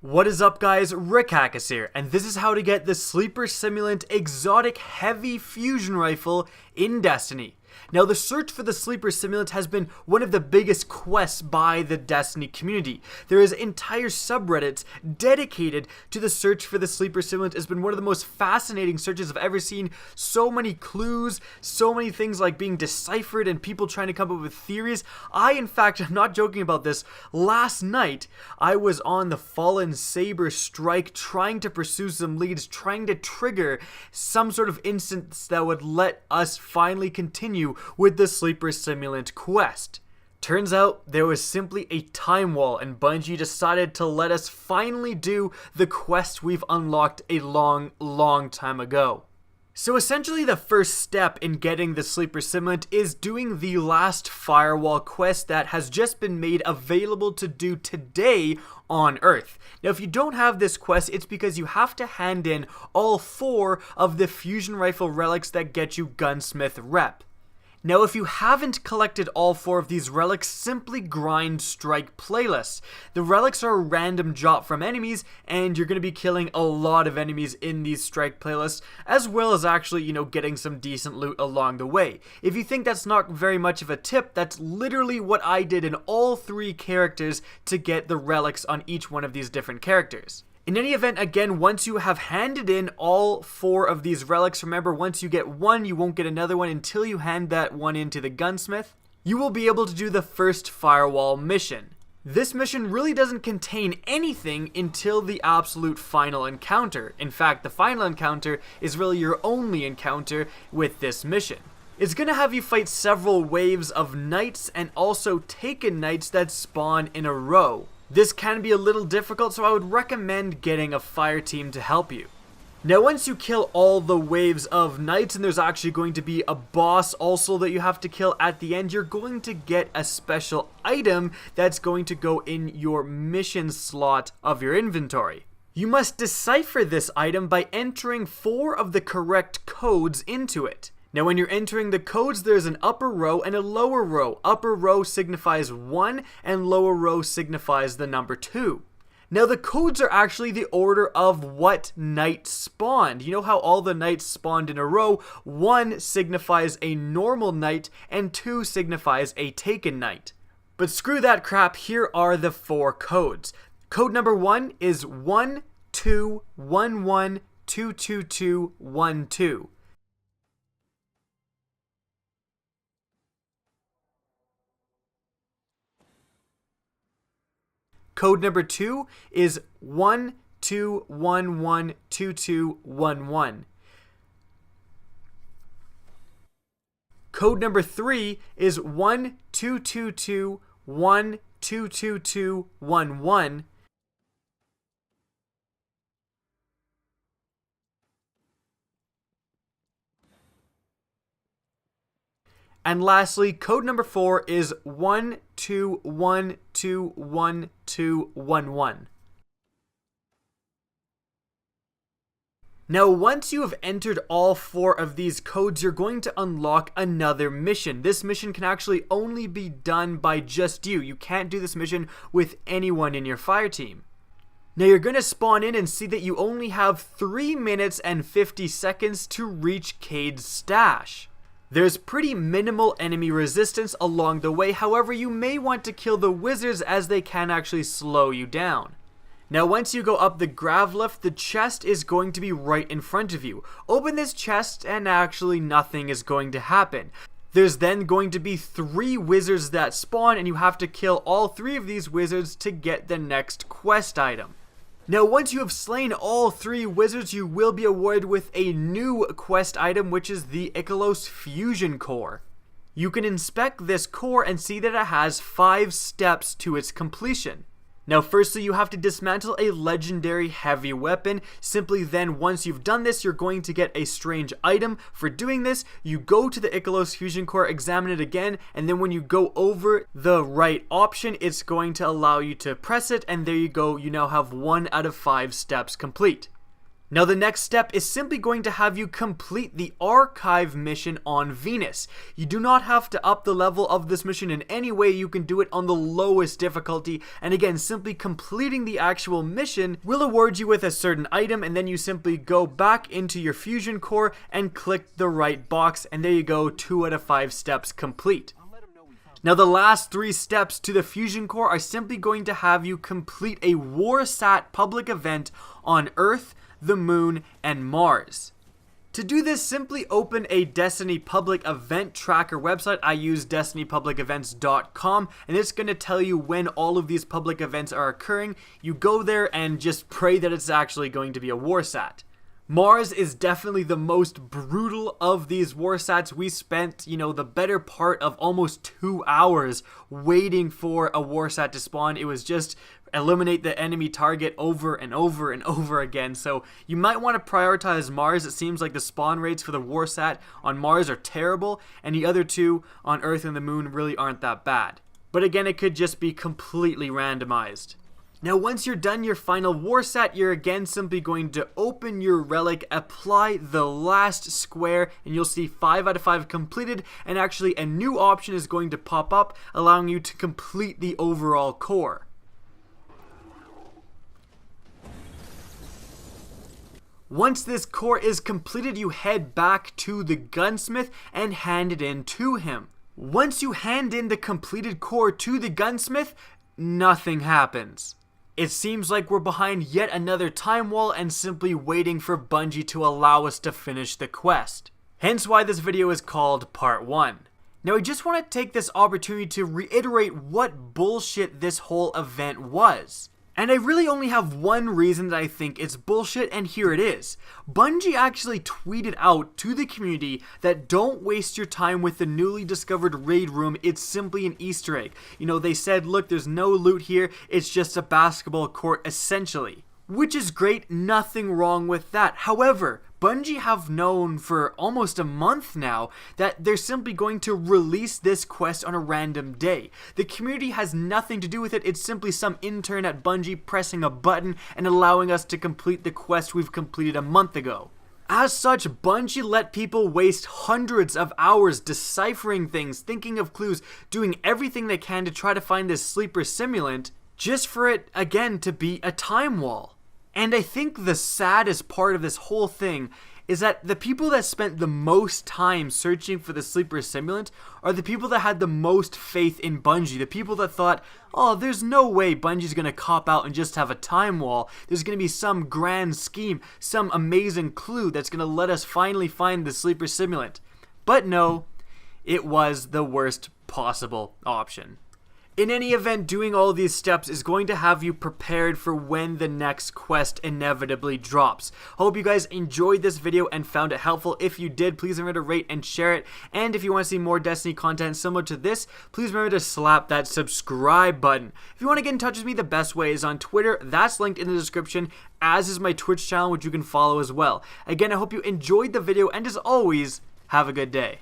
What is up guys, Rick here, and this is how to get the Sleeper Simulant exotic heavy fusion rifle in Destiny. Now the search for the Sleeper Simulant has been one of the biggest quests by the Destiny community. There is entire subreddits dedicated to the search for the Sleeper Simulant. It's been one of the most fascinating searches I've ever seen. So many clues, so many things like being deciphered and people trying to come up with theories. In fact, I'm not joking about this, last night I was on the Fallen Saber strike trying to pursue some leads, trying to trigger some sort of instance that would let us finally continue with the Sleeper Simulant quest. Turns out there was simply a time wall and Bungie decided to let us finally do the quest we've unlocked a long time ago. So essentially the first step in getting the Sleeper Simulant is doing the last Firewall quest that has just been made available to do today on Earth. Now if you don't have this quest, it's because you have to hand in all 4 of the fusion rifle relics that get you gunsmith rep. Now if you haven't collected all 4 of these relics, simply grind strike playlists. The relics are a random drop from enemies and you're going to be killing a lot of enemies in these strike playlists, as well as actually, getting some decent loot along the way. If you think that's not very much of a tip, that's literally what I did in all 3 characters to get the relics on each one of these different characters. In any event, again, once you have handed in all 4 of these relics, remember once you get one, you won't get another one until you hand that one in to the gunsmith, you will be able to do the first Firewall mission. This mission really doesn't contain anything until the absolute final encounter. In fact, the final encounter is really your only encounter with this mission. It's going to have you fight several waves of knights and also taken knights that spawn in a row. This can be a little difficult, so I would recommend getting a fire team to help you. Now once you kill all the waves of knights, and there's actually going to be a boss also that you have to kill at the end, you're going to get a special item that's going to go in your mission slot of your inventory. You must decipher this item by entering 4 of the correct codes into it. Now when you're entering the codes, there's an upper row and a lower row. Upper row signifies 1 and lower row signifies the number 2. Now the codes are actually the order of what knight spawned. You know how all the knights spawned in a row? 1 signifies a normal knight and 2 signifies a taken knight. But screw that crap, here are the 4 codes. Code number 1 is 1211222212. Code number 2 is 12112211. Code number 3 is 1222122211. And lastly, code number 4 is 12121211. Now once you have entered all 4 of these codes, you're going to unlock another mission. This mission can actually only be done by just you. You can't do this mission with anyone in your fire team. Now you're going to spawn in and see that you only have 3 minutes and 50 seconds to reach Cade's stash. There's pretty minimal enemy resistance along the way, however you may want to kill the wizards as they can actually slow you down. Now once you go up the grav lift, the chest is going to be right in front of you. Open this chest and actually nothing is going to happen. There's then going to be 3 wizards that spawn and you have to kill all 3 of these wizards to get the next quest item. Now once you have slain all 3 wizards, you will be awarded with a new quest item, which is the IKELOS fusion core. You can inspect this core and see that it has 5 steps to its completion. Now firstly, you have to dismantle a legendary heavy weapon. Simply then, once you've done this, you're going to get a strange item. For doing this, you go to the IKELOS fusion core, examine it again, and then when you go over the right option, it's going to allow you to press it, and there you go, you now have 1 out of 5 steps complete. Now the next step is simply going to have you complete the archive mission on Venus. You do not have to up the level of this mission in any way. You can do it on the lowest difficulty, and again, simply completing the actual mission will award you with a certain item, and then you simply go back into your fusion core and click the right box, and there you go, 2 out of 5 steps complete. Now the last 3 steps to the fusion core are simply going to have you complete a WarSat public event on Earth, the Moon, and Mars. To do this, simply open a Destiny public event tracker website. I use destinypublicevents.com, and it's going to tell you when all of these public events are occurring. You go there and just pray that it's actually going to be a WarSat. Mars is definitely the most brutal of these WarSats. We spent, the better part of almost 2 hours waiting for a WarSat to spawn. It was just eliminate the enemy target over and over and over again. So you might want to prioritize Mars. It seems like the spawn rates for the WarSat on Mars are terrible, and the other 2 on Earth and the Moon really aren't that bad. But again, it could just be completely randomized. Now once you're done your final WarSat, you're again simply going to open your relic, apply the last square, and you'll see 5 out of 5 completed, and actually a new option is going to pop up, allowing you to complete the overall core. Once this core is completed, you head back to the gunsmith and hand it in to him. Once you hand in the completed core to the gunsmith, nothing happens. It seems like we're behind yet another time wall and simply waiting for Bungie to allow us to finish the quest. Hence why this video is called Part 1. Now I just want to take this opportunity to reiterate what bullshit this whole event was. And I really only have one reason that I think it's bullshit, and here it is. Bungie actually tweeted out to the community that don't waste your time with the newly discovered raid room, it's simply an Easter egg. They said, look, there's no loot here, it's just a basketball court essentially. Which is great, nothing wrong with that. However, Bungie have known for almost a month now that they're simply going to release this quest on a random day. The community has nothing to do with it, it's simply some intern at Bungie pressing a button and allowing us to complete the quest we've completed a month ago. As such, Bungie let people waste hundreds of hours deciphering things, thinking of clues, doing everything they can to try to find this sleeper simulant, just for it, again, to be a time wall. And I think the saddest part of this whole thing is that the people that spent the most time searching for the sleeper simulant are the people that had the most faith in Bungie. The people that thought, oh, there's no way Bungie's going to cop out and just have a time wall. There's going to be some grand scheme, some amazing clue that's going to let us finally find the sleeper simulant. But no, it was the worst possible option. In any event, doing all these steps is going to have you prepared for when the next quest inevitably drops. Hope you guys enjoyed this video and found it helpful. If you did, please remember to rate and share it. And if you want to see more Destiny content similar to this, please remember to slap that subscribe button. If you want to get in touch with me, the best way is on Twitter. That's linked in the description, as is my Twitch channel, which you can follow as well. Again, I hope you enjoyed the video, and as always, have a good day.